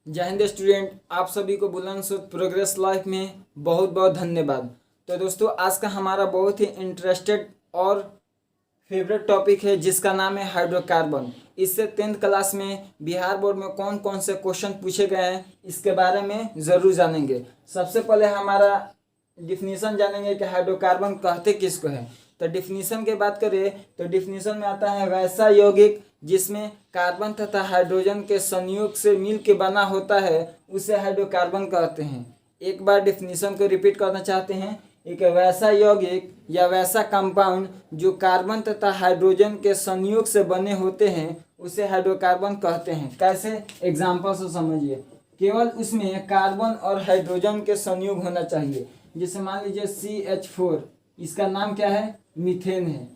जय हिंद स्टूडेंट, आप सभी को बुलंदशोध प्रोग्रेस लाइफ में बहुत बहुत धन्यवाद। तो दोस्तों, आज का हमारा बहुत ही इंटरेस्टेड और फेवरेट टॉपिक है जिसका नाम है हाइड्रोकार्बन। इससे 10th क्लास में बिहार बोर्ड में कौन कौन से क्वेश्चन पूछे गए हैं इसके बारे में ज़रूर जानेंगे। सबसे पहले हमारा डिफिनीसन जानेंगे कि हाइड्रोकार्बन कहते किसको है। तो डिफिनीसन की बात करें तो डिफिनीसन में आता है वैसा यौगिक जिसमें कार्बन तथा हाइड्रोजन के संयोग से मिल के बना होता है उसे हाइड्रोकार्बन कहते हैं। एक बार डिफिनीसन को रिपीट करना चाहते हैं, एक वैसा यौगिक या वैसा कंपाउंड जो कार्बन तथा हाइड्रोजन के संयोग से बने होते हैं उसे हाइड्रोकार्बन कहते हैं। कैसे, एग्जाम्पल से समझिए। केवल उसमें कार्बन और हाइड्रोजन के संयोग होना चाहिए। जैसे मान लीजिए CH4, इसका नाम क्या है, मीथेन है।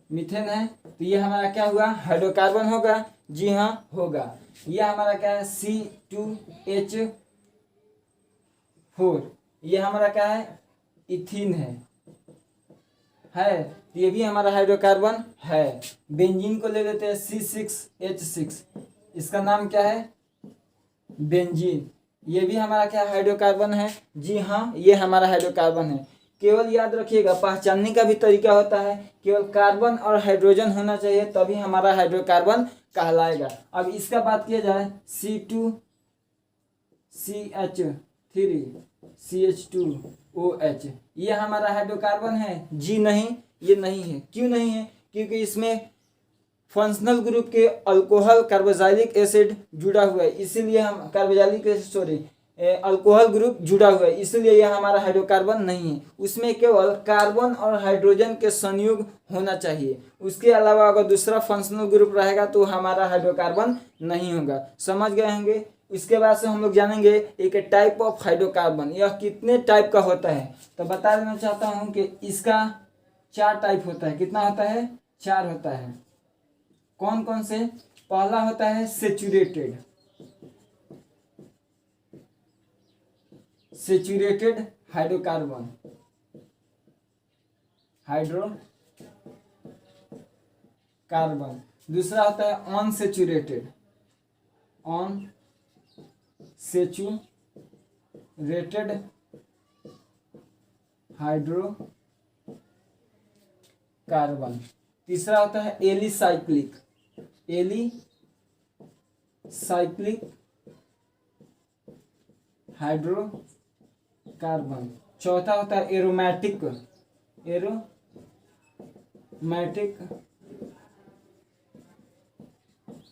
मीथेन है तो ये हमारा क्या हुआ, हाइड्रोकार्बन होगा। जी हाँ, होगा। ये हमारा क्या है, C2H4, ये हमारा क्या है, इथीन है। तो ये भी हमारा हाइड्रोकार्बन है। बेंजीन को ले लेते हैं C6H6, इसका नाम क्या है, बेंजीन। ये भी हमारा क्या, हाइड्रोकार्बन है। जी हाँ, ये हमारा हाइड्रोकार्बन है। केवल याद रखिएगा, पहचानने का भी तरीका होता है, केवल कार्बन और हाइड्रोजन होना चाहिए तभी हमारा हाइड्रोकार्बन कहलाएगा। अब इसका बात किया जाए C2CH3 CH2OH, ये हमारा हाइड्रोकार्बन है। जी नहीं, ये नहीं है। क्यों नहीं है, क्योंकि इसमें फंक्शनल ग्रुप के अल्कोहल कार्बोक्सिलिक एसिड जुड़ा हुआ है, इसीलिए हम कार्बोक्सिलिक एसिड अल्कोहल ग्रुप जुड़ा हुआ है, इसलिए यह हमारा हाइड्रोकार्बन नहीं है। उसमें केवल कार्बन और हाइड्रोजन के संयोग होना चाहिए। उसके अलावा अगर दूसरा फंक्शनल ग्रुप रहेगा तो हमारा हाइड्रोकार्बन नहीं होगा। समझ गए होंगे। इसके बाद से हम लोग जानेंगे एक टाइप ऑफ हाइड्रोकार्बन, यह कितने टाइप का होता है। तो बता देना चाहता हूँ कि इसका 4 टाइप होता है। कितना होता है, 4 होता है। कौन कौन से, पहला होता है सेचुरेटेड हाइड्रोकार्बन, दूसरा होता है अनसेचुरेटेड हाइड्रोकार्बन, तीसरा होता है एलिसाइक्लिक हाइड्रोकार्बन, चौथा होता है एरोमेटिक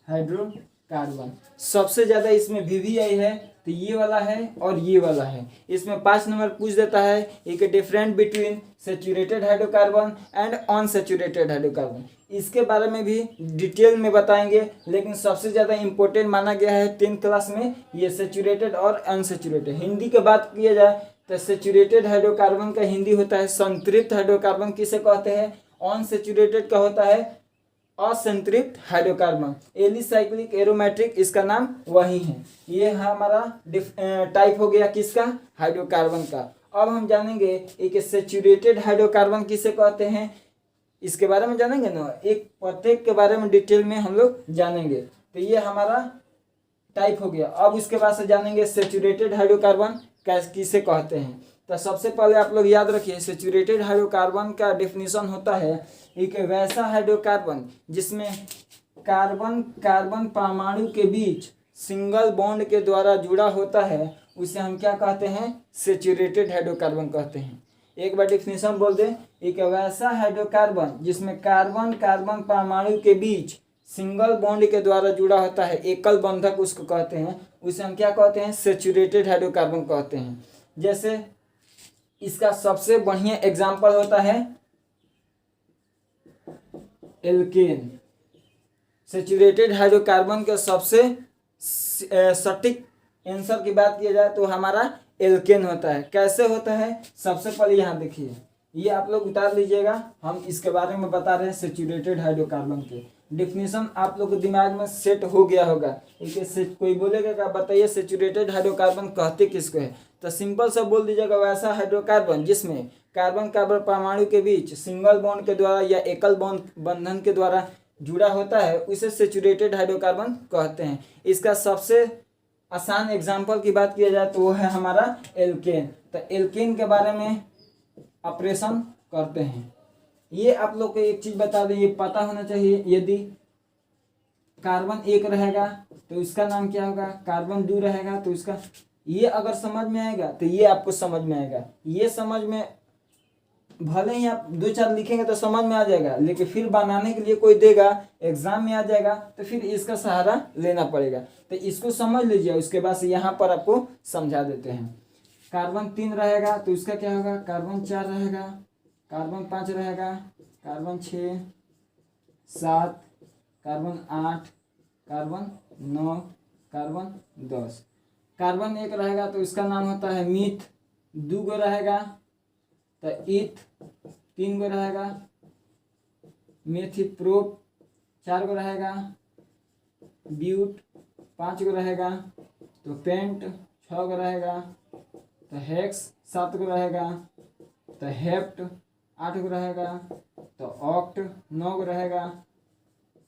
हाइड्रोकार्बन। सबसे ज्यादा इसमें VVI है तो ये वाला है और ये वाला है। इसमें 5 नंबर पूछ देता है, एक different between saturated hydrocarbon and unsaturated hydrocarbon. इसके बारे में भी डिटेल में बताएंगे, लेकिन सबसे ज़्यादा इम्पोर्टेंट माना गया है 10th क्लास में ये सेचुरेटेड और अनसेचुरेटेड। हिंदी की बात किया जाए तो सेचुरेटेड हाइड्रोकार्बन का हिंदी होता है संतृप्त हाइड्रोकार्बन किसे कहते हैं, अनसेचुरेटेड का होता है असंतृप्त हाइड्रोकार्बन। एलिसाइक्लिक, एरोमेट्रिक, इसका नाम वही है। ये हमारा टाइप हो गया किसका, हाइड्रोकार्बन का। अब हम जानेंगे एक सेचुरेटेड हाइड्रोकार्बन किसे कहते हैं, इसके बारे में जानेंगे ना। एक प्रत्येक के बारे में डिटेल में हम लोग जानेंगे। तो ये हमारा टाइप हो गया। अब उसके बाद से जानेंगे सेचुरेटेड हाइड्रोकार्बन किसे कहते हैं। तो सबसे पहले आप लोग याद रखिए, सेचुरेटेड हाइड्रोकार्बन का डेफिनेशन होता है एक वैसा हाइड्रोकार्बन जिसमें कार्बन परमाणु के बीच सिंगल बॉन्ड के द्वारा जुड़ा होता है उसे हम क्या कहते हैं, सेचुरेटेड हाइड्रोकार्बन कहते हैं। एक बार डेफिनेशन बोल दें, एक वैसा हाइड्रोकार्बन जिसमें कार्बन परमाणु के बीच सिंगल बॉन्ड के द्वारा जुड़ा होता है, एकल बंधक उसको कहते हैं, उसे हम क्या कहते हैं, सेचुरेटेड हाइड्रोकार्बन कहते हैं। जैसे इसका सबसे बढ़िया एग्जाम्पल होता है एल्केन। सेचुरेटेड हाइड्रोकार्बन का सबसे सटीक आंसर की बात किया जाए तो हमारा एल्केन होता है। कैसे होता है, सबसे पहले यहाँ देखिए, ये आप लोग उतार लीजिएगा, हम इसके बारे में बता रहे हैं सेचुरेटेड हाइड्रोकार्बन के। डिफिनीशन आप लोग के दिमाग में सेट हो गया होगा। कोई बोलेगा क्या, बताइए सेचुरेटेड हाइड्रोकार्बन कहते किसको है, तो सिंपल सा बोल दीजिएगा वैसा हाइड्रोकार्बन जिसमें कार्बन परमाणु के बीच सिंगल बॉन्ड के द्वारा या एकल बॉन्ड बंधन के द्वारा जुड़ा होता है उसे सेचुरेटेड हाइड्रोकार्बन कहते हैं। इसका सबसे आसान एग्जाम्पल की बात किया जाए तो वो है हमारा एल्केन। तो एल्केन के बारे में ऑपरेशन करते हैं। ये आप लोग को एक चीज बता दें, ये पता होना चाहिए, यदि कार्बन एक रहेगा तो इसका नाम क्या होगा, कार्बन 2 रहेगा तो इसका, ये अगर समझ में आएगा तो ये आपको समझ में आएगा। ये समझ में, भले ही आप 2-4 लिखेंगे तो समझ में आ जाएगा, लेकिन फिर बनाने के लिए कोई देगा, एग्जाम में आ जाएगा तो फिर इसका सहारा लेना पड़ेगा। तो इसको समझ लीजिए, उसके बाद से यहाँ पर आपको समझा देते हैं। कार्बन 3 रहेगा तो इसका क्या होगा, कार्बन 4 रहेगा, कार्बन 5 रहेगा, carbon 6, 7, carbon 8, carbon 9, carbon 10। Carbon 1 रहेगा तो इसका नाम होता है मीथ, 2 गो रहेगा तो ईथ, 3 गो रहेगा मेथिप्रोप, 4 गो रहेगा ब्यूट, 5 गो रहेगा तो पेंट, 6 गो रहेगा तो हेक्स, 7 गो रहेगा तो हेप्ट, 8 गो रहेगा तो ऑक्ट, 9 गो रहेगा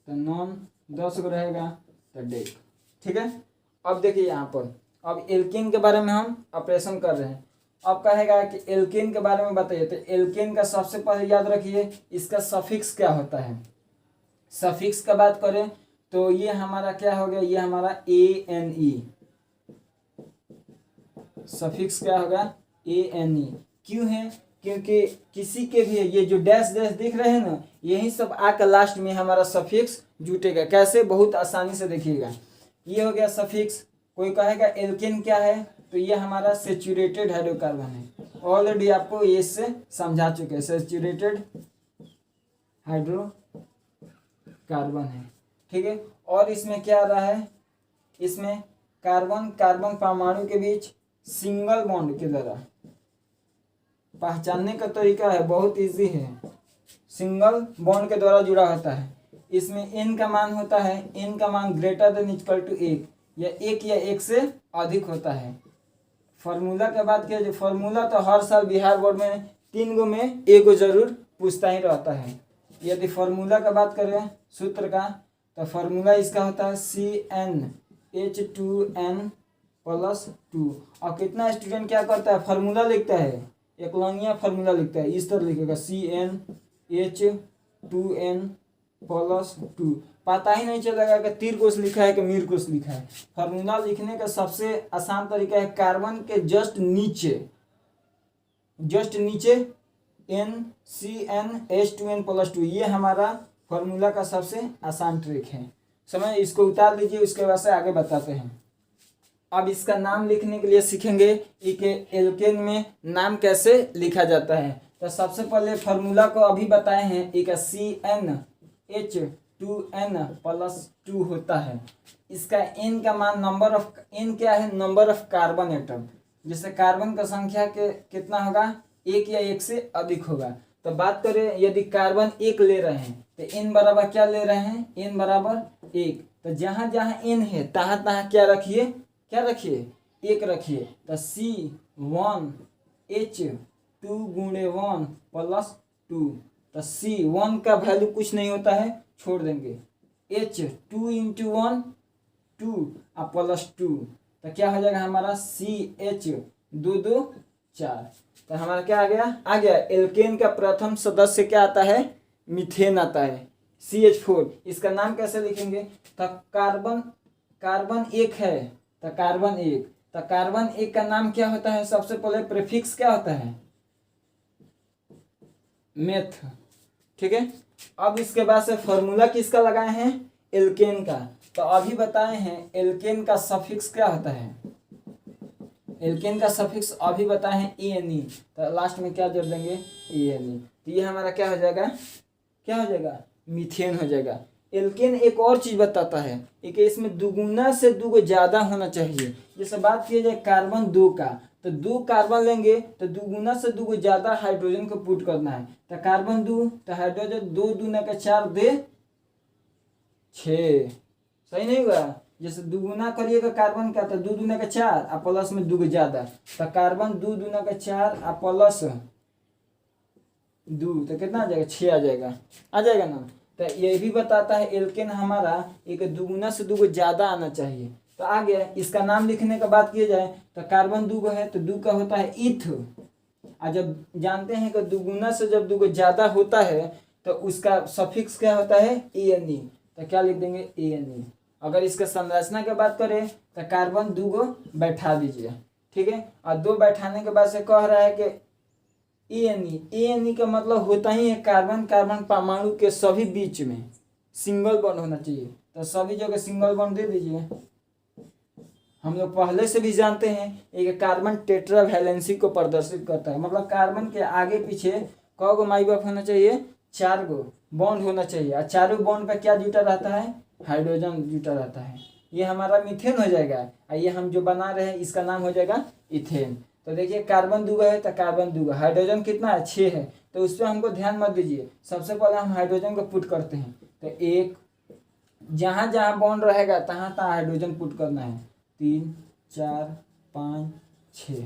तो नॉन, 10 गो रहेगा तो डेक। ठीक है। अब देखिए यहाँ पर, अब एल्केन के बारे में हम ऑपरेशन कर रहे हैं। अब कहेगा कि एल्केन के बारे में बताइए, तो एल्केन का सबसे पहले याद रखिए इसका सफिक्स क्या होता है। सफिक्स का बात करें तो ये हमारा क्या हो गया, ये हमारा ANE, सफिक्स क्या होगा, ANE। क्यों है, क्योंकि किसी के भी ये जो डैश डैश दिख रहे हैं ना, यही सब आकर लास्ट में हमारा सफिक्स जुटेगा। कैसे, बहुत आसानी से देखिएगा। ये हो गया सफिक्स। कोई कहेगा एल्केन क्या है, तो ये हमारा सेचुरेटेड हाइड्रोकार्बन है। ऑलरेडी आपको ये से समझा चुके हैं, सेचुरेटेड हाइड्रोकार्बन है। ठीक है। और इसमें क्या आ रहा है, इसमें कार्बन कार्बन परमाणु के बीच सिंगल बॉन्ड के द्वारा, पहचानने का तरीका है बहुत इजी है, सिंगल बॉन्ड के द्वारा जुड़ा होता है। इसमें n का मान होता है, n का मान ग्रेटर देन इक्वल टू 1 या 1 या 1 से अधिक होता है। फार्मूला की बात किया, जो फार्मूला तो हर साल बिहार बोर्ड में 3 गो में 1 गो जरूर पूछता ही रहता है। यदि फार्मूला का बात करें सूत्र का, तो फार्मूला इसका होता है CnH2n+2। और कितना स्टूडेंट क्या करता है, फार्मूला लिखता है, एक लंगिया फार्मूला लिखता है, इस तरह लिखेगा CnH2n+2। पता ही नहीं चलेगा कि तीर कोष लिखा है कि मीर कोष लिखा है। फार्मूला लिखने का सबसे आसान तरीका है, कार्बन के जस्ट नीचे NCnH2n+2, ये हमारा फार्मूला का सबसे आसान ट्रिक है। समझ, इसको उतार लीजिए, उसके बाद से आगे बताते हैं। अब इसका नाम लिखने के लिए सीखेंगे कि एल्केन में नाम कैसे लिखा जाता है। तो सबसे पहले फार्मूला को अभी बताए हैं, एक CnH2n+2 होता है। इसका n का मान, नंबर ऑफ n क्या है, नंबर ऑफ कार्बन एटम, जैसे कार्बन का संख्या के कितना होगा, 1 या 1 से अधिक होगा। तो बात करें यदि कार्बन 1 ले रहे हैं तो n बराबर क्या ले रहे हैं, n बराबर 1। तो जहां जहां n है तहां तहां क्या रखिए, 1 रखिए। तो C1H2×1+2। तो C1 का वैल्यू कुछ नहीं होता है, छोड़ देंगे, H2×1 2 और +2, तो क्या हो जाएगा हमारा CH2 4। तो हमारा क्या आ गया एल्केन का प्रथम सदस्य क्या आता है, मीथेन आता है, CH4। इसका नाम कैसे लिखेंगे, तो कार्बन 1 है तो कार्बन 1, तो कार्बन 1 का नाम क्या होता है, सबसे पहले प्रीफिक्स क्या होता है, मेथ। ठीक है। अब इसके बाद से फॉर्मूला किसका लगाए हैं, एल्केन का। तो अभी बताए हैं एल्केन का सफिक्स क्या होता है, एल्केन का सफिक्स अभी बताए हैं ANE। तो लास्ट में क्या जोड़ देंगे, ANE। तो ये हमारा क्या हो जाएगा, मीथेन हो जाएगा। एल्केन एक और चीज बताता है कि इसमें दुगुना से 2 गो ज्यादा होना चाहिए। जैसे बात किया जाए कार्बन 2 का, तो 2 कार्बन लेंगे तो दुगुना से 2 गो ज्यादा हाइड्रोजन को पुट करना है। तो कार्बन 2 तो हाइड्रोजन 2 दूना का 4 दे 6, सही नहीं हुआ। जैसे दुगुना करिएगा कार्बन का तो 2 दूना का 4 और प्लस में 2 गो ज्यादा, तो कार्बन 2 दूना का 4 और प्लस 2 तो कितना आ जाएगा, 6 आ जाएगा ना। तो ये भी बताता है एल्केन हमारा एक दुगुना से 2 गो ज्यादा आना चाहिए। तो आ गया। इसका नाम लिखने का बात किया जाए तो कार्बन दूगो है तो दू का होता है इथ। और जब जानते हैं कि दुगुना से जब दूगो ज्यादा होता है तो उसका सफिक्स क्या होता है ANE, तो क्या लिख देंगे ANE। अगर इसका संरचना की बात करें तो कार्बन दूगो बैठा दीजिए, ठीक है। और दो बैठाने के बाद से कह रहा है कि ANE का मतलब होता ही है कार्बन कार्बन परमाणु के सभी बीच में सिंगल बॉन्ड होना चाहिए, तो सभी जगह सिंगल बॉन्ड दे दीजिए। हम लोग पहले से भी जानते हैं एक कार्बन टेट्रा वैलेंसी को प्रदर्शित करता है, मतलब कार्बन के आगे पीछे कौ माई बाप होना चाहिए, 4 गो बॉन्ड होना चाहिए। और चारों बॉन्ड पे क्या जुटा रहता है, हाइड्रोजन जुटा रहता है। ये हमारा मीथेन हो जाएगा और ये हम जो बना रहे हैं इसका नाम हो जाएगा इथेन। तो देखिए कार्बन दूगो है तो कार्बन दूगो, हाइड्रोजन कितना है 6 है, तो उस पर हमको ध्यान मत दीजिए। सबसे पहले हम हाइड्रोजन को पुट करते हैं, तो एक जहाँ जहाँ बॉन्ड रहेगा तहाँ तहाँ हाइड्रोजन पुट करना है। 3 4 5 6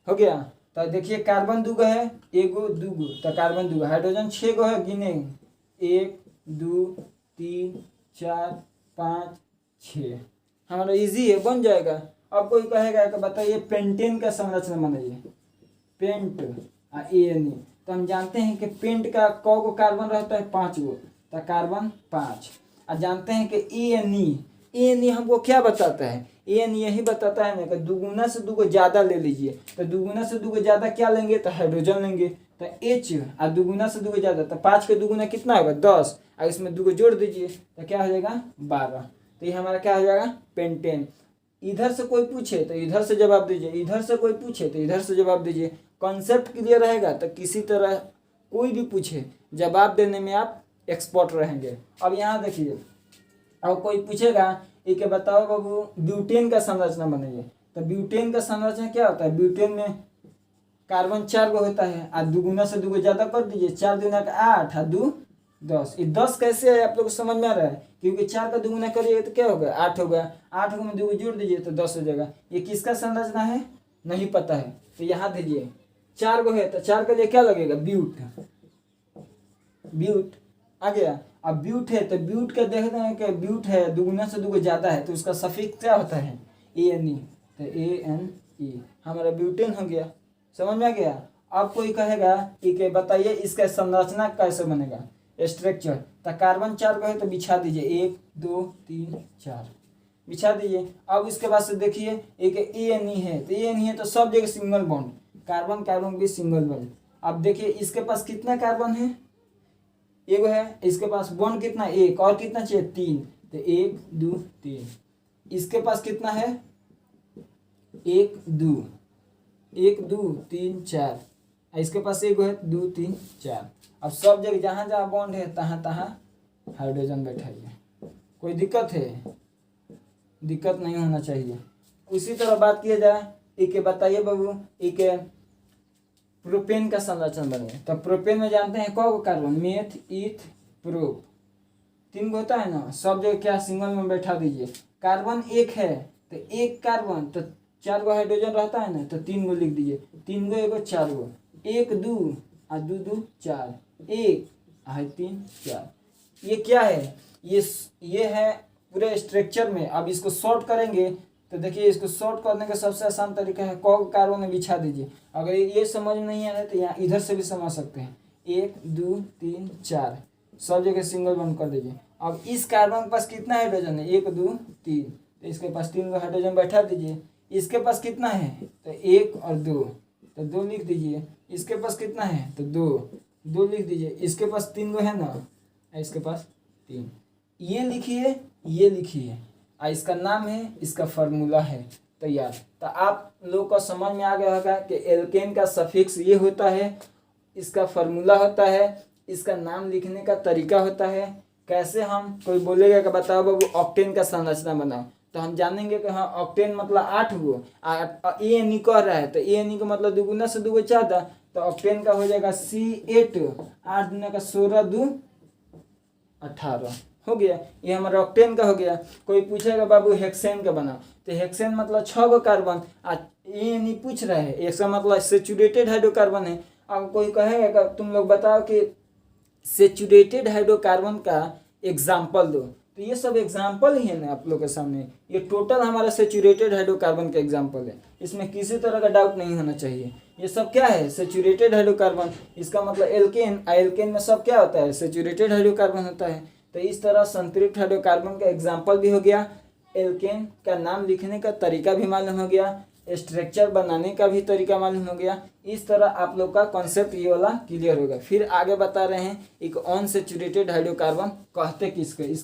हो गया। तो देखिए कार्बन दूगो है, एगो दूगो, तो कार्बन दूगो, हाइड्रोजन 6 गो है, गिने 1 2 3 4 5 6, हमारा इजी है, बन जाएगा। अब कोई कहेगा कि बताइए पेंटेन का संरचना बनाइए, पेंट ANE, तो हम जानते हैं कि पेंट का कौ गो कार्बन रहता है 5 गो, तो कार्बन 5। और जानते हैं कि ANE हमको क्या बताता है, ANE यही बताता है ना कि दुगुना से दूगो ज्यादा ले लीजिए, तो दुगुना से दूगो ज्यादा क्या लेंगे, तो हाइड्रोजन लेंगे, तो H। और दुगुना से दूगो ज्यादा तो 5 के दुगुना कितना होगा 10, और इसमें दूगो जोड़ दीजिए तो क्या हो जाएगा 12। तो ये हमारा क्या हो जाएगा पेंटेन। इधर से कोई पूछे तो इधर से जवाब दीजिए, इधर से कोई पूछे तो इधर से जवाब दीजिए। कॉन्सेप्ट क्लियर रहेगा तो किसी तरह कोई भी पूछे जवाब देने में आप एक्सपर्ट रहेंगे। अब यहाँ देखिए, अब कोई पूछेगा एक बताओ बाबू ब्यूटेन का संरचना बनाइए, तो ब्यूटेन का संरचना क्या होता है, ब्यूटेन में कार्बन 4 गो होता है, और दुगुना से दूगो ज्यादा कर दीजिए, 4 दूना का 8 और 2 10। ये 10 कैसे है आप लोग को समझ में आ रहा है, क्योंकि 4 का दुगुना करिएगा तो क्या होगा 8 होगा, 8 को में दूगो जोड़ दीजिए तो 10 हो जाएगा। ये किसका संरचना है नहीं पता है, तो यहाँ दीजिए 4 गो है तो 4 के लिए क्या लगेगा ब्यूट आ गया। अब ब्यूट है तो ब्यूट का देखते हैं कि ब्यूट है दुगुना से दूगो ज्यादा है तो उसका सफिक्स क्या होता है ANE, तो ANE हमारा ब्यूटेन हो गया। समझ में आ गया। अब कोई कहेगा कि बताइए इसका संरचना कैसे बनेगा, स्ट्रक्चर, तो कार्बन 4 को है तो बिछा दीजिए 1 2 3 4 बिछा दीजिए। अब इसके बाद से देखिए एक ANE है, तो ANE है तो सब जगह सिंगल बॉन्ड, कार्बन कार्बन भी सिंगल बॉन्ड। अब देखिए इसके पास कितना कार्बन है, एगो है, इसके पास बॉन्ड कितना एक, और कितना चाहिए 3, तो 1 2 3। इसके पास कितना है 1 2 3 4, इसके पास एगो है 2 3 4। अब सब जगह जहाँ जहाँ बॉन्ड है तहाँ तहाँ हाइड्रोजन बैठाइए। कोई दिक्कत है, दिक्कत नहीं होना चाहिए। उसी तरह बात किया जाए एक बताइए बाबू एक प्रोपेन का संरचना बने, तो प्रोपेन में जानते हैं कौ कार्बन, मेथ ईथ प्रोप, 3 गो होता है ना, सब जगह क्या सिंगल में बैठा दीजिए। कार्बन 1 है तो 1 कार्बन तो 4 गो हाइड्रोजन रहता है ना, तो 3 गो लिख दीजिए, 3 गो 1 4 गो, 1 2 और 2 2 4, 1 और 3 4। ये क्या है, ये है पूरे स्ट्रक्चर में। अब इसको शॉर्ट करेंगे तो देखिए इसको शॉर्ट करने का सबसे आसान तरीका है कौ कार्बन में बिछा दीजिए। अगर ये समझ नहीं आ रहा है तो यहाँ इधर से भी समझ सकते हैं, 1 2 3 4 सब जगह सिंगल बॉन्ड कर दीजिए। अब इस कार्बन के पास कितना हाइड्रोजन है 1 2 3, तो इसके पास 3 गो हाइड्रोजन बैठा दीजिए। इसके पास कितना है तो 1 और 2, तो 2 लिख दीजिए। इसके पास कितना है तो 2 लिख दीजिए। इसके पास 3 गो है ना, इसके पास 3, ये लिखिए और इसका नाम है, इसका फार्मूला है तैयार। तो आप लोग को समझ में आ गया होगा कि एल्केन का सफिक्स ये होता है, इसका फार्मूला होता है, इसका नाम लिखने का तरीका होता है। कैसे हम कोई बोलेगा कि बताओ बाबू ऑक्टेन का संरचना बनाओ, तो हम जानेंगे कि हाँ ऑक्टेन मतलब 8 गो, ANE कह रहा है तो ANE का मतलब दुगुना से दूगो ज्यादा, तो ऑक्टेन का हो जाएगा C8, 8 दूना का 16 2 18 हो गया। ये हमारा ऑक्टेन का हो गया। कोई पूछेगा बाबू हेक्सेन का बनाओ, तो हेक्सेन मतलब 6 गो कार्बन, ANE पूछ रहा है, इसका मतलब सेचुरेटेड हाइड्रोकार्बन है। अब कोई कहेगा तुम लोग बताओ कि सेचुरेटेड हाइड्रोकार्बन का एग्जाम्पल दो, तो तो ये सब एग्जाम्पल ही है ना आप लोग के सामने, ये टोटल हमारा सेचुरेटेड हाइड्रोकार्बन का एग्जाम्पल है, इसमें किसी तरह का डाउट नहीं होना चाहिए। ये सब क्या है, सेचुरेटेड हाइड्रोकार्बन, इसका मतलब एल्केन, एल्केन में सब क्या होता है, सेचुरेटेड हाइड्रोकार्बन होता है। तो इस तरह संतृप्त हाइड्रोकार्बन का एग्जाम्पल भी हो गया, एल्केन का नाम लिखने का तरीका भी मालूम हो गया, स्ट्रक्चर बनाने का भी तरीका मालूम हो गया। इस तरह आप लोग का कॉन्सेप्ट ये वाला क्लियर होगा। फिर आगे बता रहे हैं एक अनसैचुरेटेड हाइड्रोकार्बन कहते किसको।